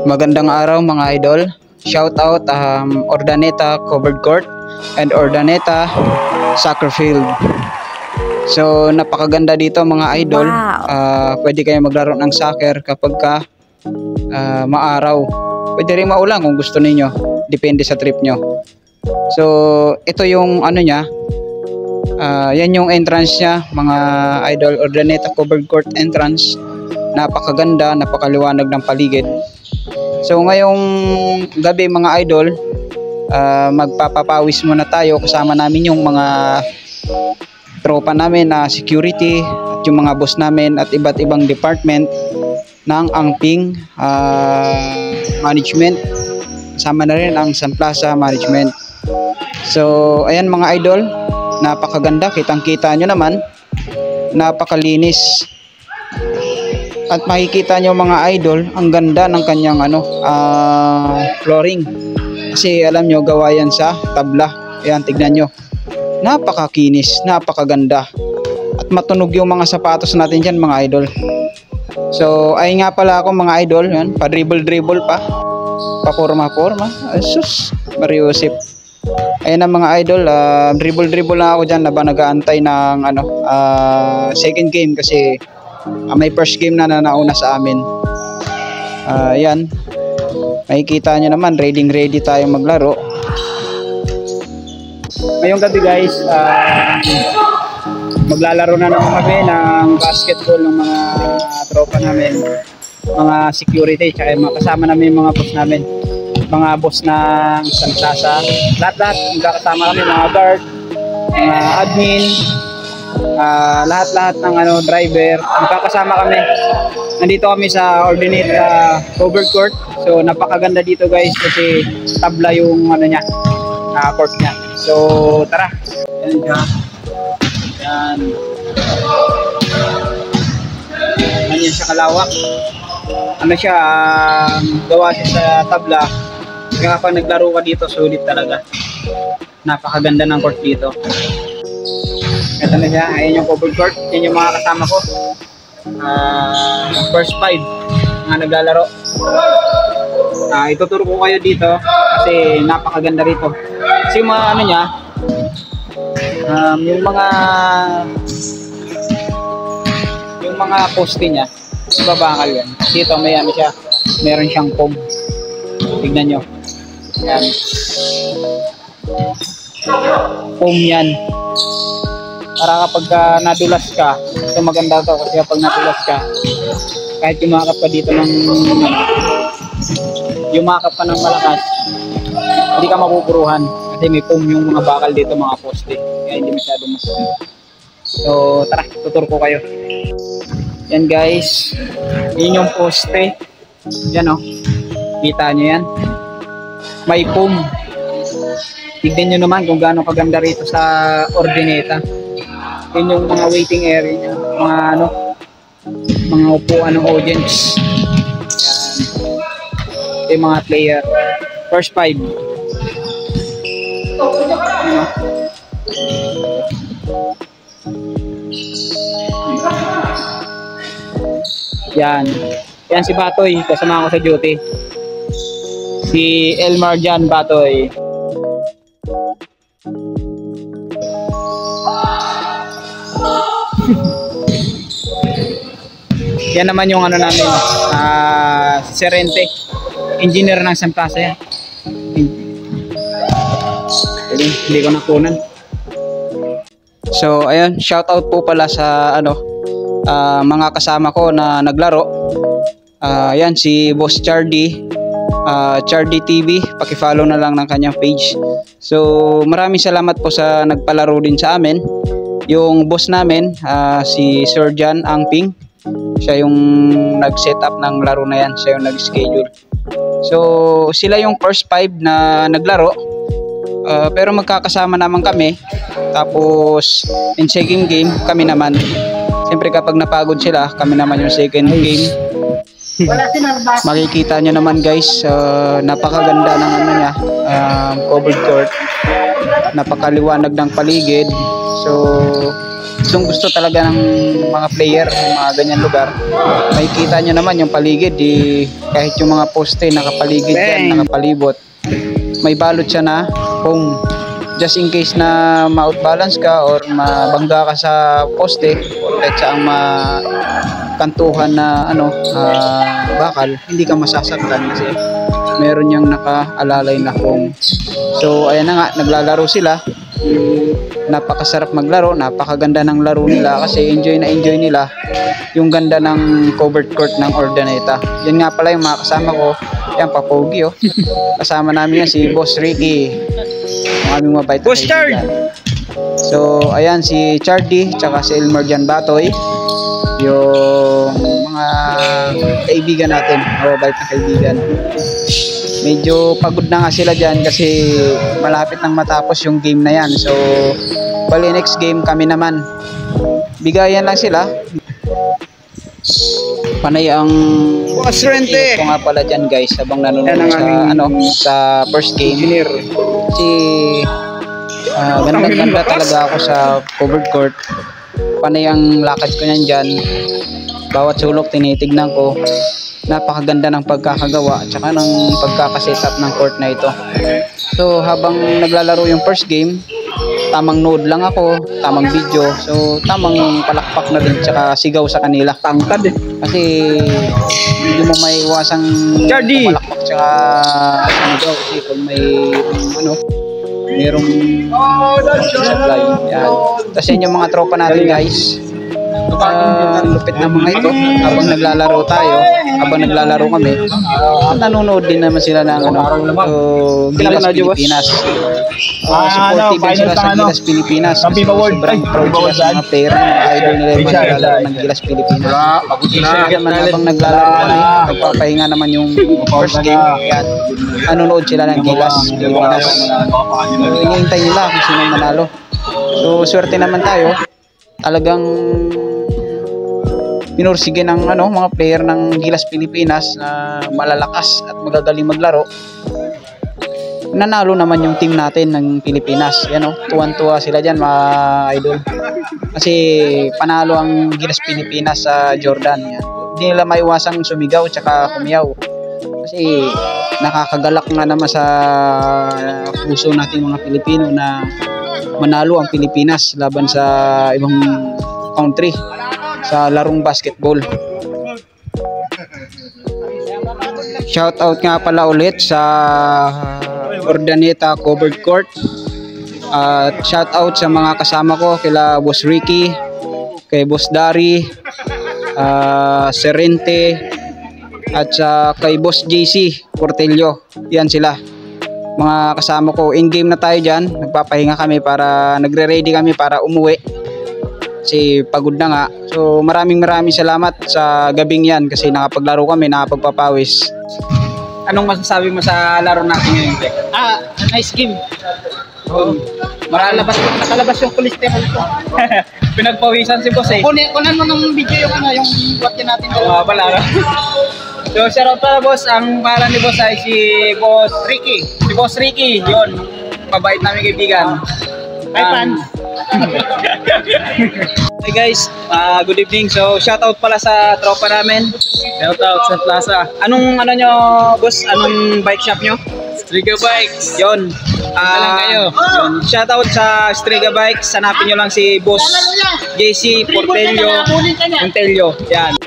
Magandang araw mga idol. Shout out Urdaneta Covered Court and Urdaneta Soccer Field. So napakaganda dito mga idol. Pwede kayo maglaro ng soccer kapag maaraw. Pwede rin maulan kung gusto niyo. Depende sa trip nyo. So ito yung ano niya. Yan yung entrance niya mga idol. Urdaneta Covered Court entrance. Napakaganda, napakaliwanag ng paligid. So ngayong gabi mga idol, magpapapawis muna tayo. Kasama namin yung mga tropa namin na security at yung mga boss namin at iba't ibang department ng Angping management. Kasama na rin ang Sun Plaza management. So ayan mga idol, napakaganda, kitang-kita nyo naman, napakalinis. At makikita nyo mga idol, ang ganda ng kanyang flooring. Kasi alam nyo, gawa yan sa tabla. Ayan, tignan nyo. Napakakinis, napakaganda. At matunog yung mga sapatos natin dyan mga idol. So, ay nga pala ako mga idol, yan, pa-dribble pa. Pa-forma-forma. Sus, Mariusip. Ayan ang mga idol, dribble lang ako dyan, nag-aantay ng second game kasi may first game na nauna sa amin. Yan. Makikita nyo naman, ready tayo maglaro. Ngayong gabi guys, maglalaro na naman kami ng basketball ng mga tropa namin, mga security, tsaka mga kasama namin yung mga boss namin, mga boss ng Sun Plaza. Lahat magkakasama kami, mga guard, mga admin, lahat ng driver, magkakasama kami. Nandito kami sa Urdaneta Covered Court. So napakaganda dito guys kasi tabla yung court niya. So tara. Yan siya. Yan siya kalawak. Gawa siya sa tabla. Kaya kapag naglaro ka dito, sulit talaga. Napakaganda ng court dito. Ito na siya, ayan yung covered court, yan yung mga kasama ko. First 5 na naglalaro. Ituturo ko kayo dito kasi napakaganda rito. Kasi yung mga yung mga poste niya, babakal yan. Dito may siya, meron siyang foam. Tignan nyo. Yan. Foam yan. Para kapag nadulas ka, ito maganda to kasi kapag nadulas ka, kahit yumakap ka dito yumakap ka ng malakas, hindi ka mapupuruhan kasi may foam yung mga bakal dito, mga poste, kaya hindi masyadong masakit. So tara, tutur ko kayo. Yan guys, yun yung poste. Yan kita nyo yan, may foam. Tignan nyo naman kung gaano kaganda rito sa Urdaneta. Yun yung mga waiting area niya, mga upuan ng audience. Yan. Yung mga player. First 5. Yan. Yan si Batoy, kasama ko sa duty. Si Elmar Jan Batoy. Yan naman yung namin, si Serente, engineer ng Sun Plaza yan. Hindi ko nakunan. So ayun, shout out po pala sa mga kasama ko na naglaro. Yan si Boss Chardy, Chardy TV, paki-follow na lang ng kanyang page. So maraming salamat po sa nagpalaro din sa amin. Yung boss namin, si Sir Jan Angping, siya yung nag-set up ng laro na yan, siya yung nag-schedule. So sila yung first 5 na naglaro, pero magkakasama naman kami. Tapos in second game kami naman. Siyempre kapag napagod sila, kami naman yung second game. Makikita nyo naman guys, napakaganda ng niya, covered court, napakaliwanag ng paligid. So gustong gusto talaga ng mga player ng mga ganyan lugar. Makikita nyo naman yung paligid, kahit yung mga poste nakapaligid yan, nakapalibot, may balot siya na foam, just in case na ma-outbalance ka or mabangga ka sa poste or kahit saang makantuhan na bakal, hindi ka masasaktan kasi meron niyang nakaalalay na foam. So ayan na nga, naglalaro sila. Napakasarap maglaro, napakaganda ng laro nila kasi enjoy nila yung ganda ng covered court ng Urdaneta. Yan nga pala yung mga kasama ko, yan papogi oh. Kasama namin yan si Boss Ricky, ang aming mabait na kaibigan. So ayan si Chardy tsaka si Elmer Jan Batoy, yung mga kaibigan natin, mabait na kaibigan. Medyo pagod na nga sila dyan kasi malapit nang matapos yung game na yan. So bali next game kami naman, bigayan lang sila. Panay ang ito nga pala dyan guys, habang nanonood sa first game. Kasi ganda talaga ako sa covered court. Panay ang lakad ko nyan dyan, bawat sulok tinitignan ko. Napakaganda ng pagkakagawa at saka ng pagkakasetup ng court na ito. So habang naglalaro yung first game, tamang nood lang ako, tamang video. So tamang palakpak na din tsaka sigaw sa kanila. Tangkad kasi hindi mo may iwasang palakpak tsaka sigaw kasi kung may merong supply. Yan. Tapos yun yung mga tropa natin guys. Lupit na mga ito. Habang naglalaro tayo, habang naglalaro kami, nanonood din naman sila ng Gilas Pilipinas. Supportive din sila sa Gilas Pilipinas kasi sobrang proud sila sa mga player ng idol nila yung naglalaro ng Gilas Pilipinas. Habang naglalaro kami, nagpapahinga naman yung first game, yan, nanonood sila ng Gilas Pilipinas. Hinihintay nila kung sino manalo. So swerte naman tayo, talagang pinursige ng mga player ng Gilas Pilipinas na malalakas at magagaling maglaro. Nanalo naman yung team natin ng Pilipinas. Yan tuwan-tuwa sila diyan mga idol. Kasi panalo ang Gilas Pilipinas sa Jordan. Yan. Hindi nila maiwasang sumigaw tsaka kumiyaw. Kasi nakakagalak nga naman sa puso natin mga Pilipino na manalo ang Pilipinas laban sa ibang country sa larong basketball. Shout out nga pala ulit sa Urdaneta Covered Court. At shout out sa mga kasama ko, kila Boss Ricky, kay Boss Dari, Serente, at kay Boss JC Portello. Yan sila mga kasama ko. In game na tayo dyan, nagpapahinga kami para nagre-ready kami para umuwi kasi pagod na nga. So maraming salamat sa gabing yan kasi nakapaglaro kami, nakapagpapawis. Anong masasabi mo sa laro natin ngayon, Jack? Nice game. Nakalabas yung cholesterol ko. Pinagpawisan si Boss eh. Kunan mo ng video yung buhat natin. Pala. So shout out pala Boss, ang pangalan ni Boss ay si Boss Ricky. Si Boss Ricky, yun, mabait namin kaibigan. Hi fans. Hey guys, good evening. So shout out pala sa tropa namin. Shout out sa Plaza. Anong nyo Boss? Anong bike shop nyo? Striga Bikes. Yun. Shout out sa Striga Bikes. Hanapin nyo lang si Boss JC Portello. Yan.